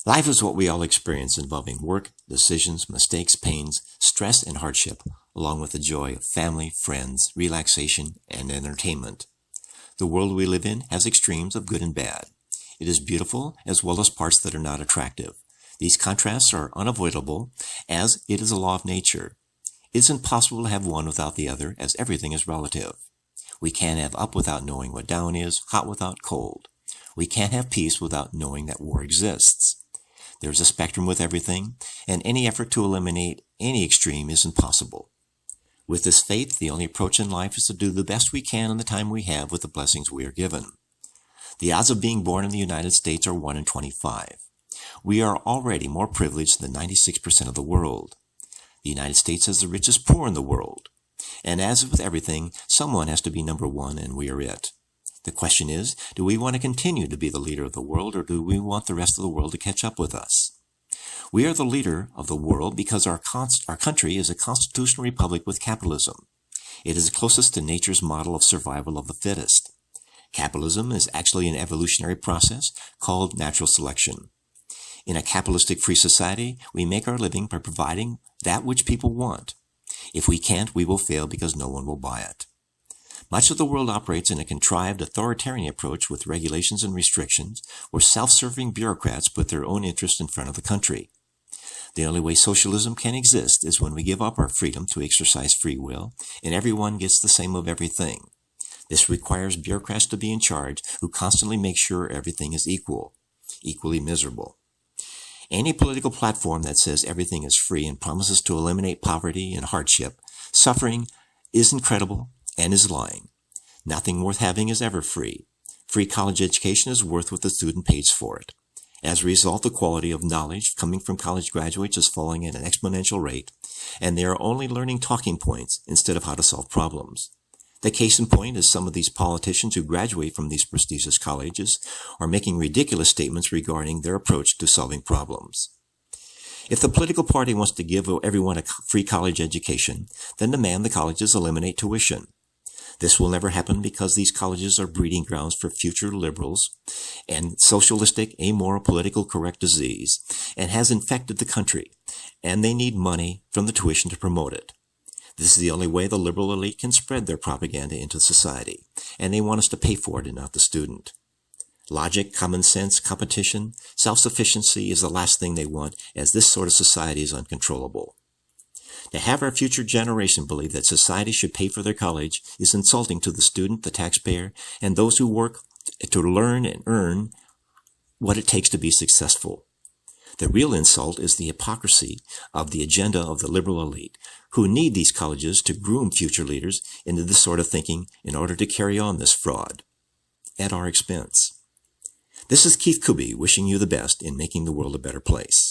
Life is what we all experience involving work, decisions, mistakes, pains, stress, and hardship, along with the joy of family, friends, relaxation, and entertainment. The world we live in has extremes of good and bad. It is beautiful as well as parts that are not attractive. These contrasts are unavoidable as it is a law of nature. It isn't possible to have one without the other as everything is relative. We can't have up without knowing what down is, hot without cold. We can't have peace without knowing that war exists. There's a spectrum with everything, and any effort to eliminate any extreme isn't possible. With this faith, the only approach in life is to do the best we can in the time we have with the blessings we are given. The odds of being born in the United States are 1 in 25. We are already more privileged than 96% of the world. The United States has the richest poor in the world. And as with everything, someone has to be number one, and we are it. The question is, do we want to continue to be the leader of the world, or do we want the rest of the world to catch up with us? We are the leader of the world because our country is a constitutional republic with capitalism. It is closest to nature's model of survival of the fittest. Capitalism is actually an evolutionary process called natural selection. In a capitalistic free society, we make our living by providing that which people want. If we can't, we will fail because no one will buy it. Much of the world operates in a contrived authoritarian approach with regulations and restrictions, where self-serving bureaucrats put their own interest in front of the country. The only way socialism can exist is when we give up our freedom to exercise free will, and everyone gets the same of everything. This requires bureaucrats to be in charge who constantly make sure everything is equally miserable. Any political platform that says everything is free and promises to eliminate poverty and hardship, suffering, is incredible and is lying. Nothing worth having is ever free. Free college education is worth what the student pays for it. As a result, the quality of knowledge coming from college graduates is falling at an exponential rate, and they are only learning talking points instead of how to solve problems. The case in point is some of these politicians who graduate from these prestigious colleges are making ridiculous statements regarding their approach to solving problems. If the political party wants to give everyone a free college education, then demand the colleges eliminate tuition. This will never happen because these colleges are breeding grounds for future liberals and socialistic, amoral, political correct disease, and has infected the country, and they need money from the tuition to promote it. This is the only way the liberal elite can spread their propaganda into society, and they want us to pay for it and not the student. Logic, common sense, competition, self-sufficiency is the last thing they want, as this sort of society is uncontrollable. To have our future generation believe that society should pay for their college is insulting to the student, the taxpayer, and those who work to learn and earn what it takes to be successful. The real insult is the hypocrisy of the agenda of the liberal elite, who need these colleges to groom future leaders into this sort of thinking in order to carry on this fraud at our expense. This is Keith Kuby wishing you the best in making the world a better place.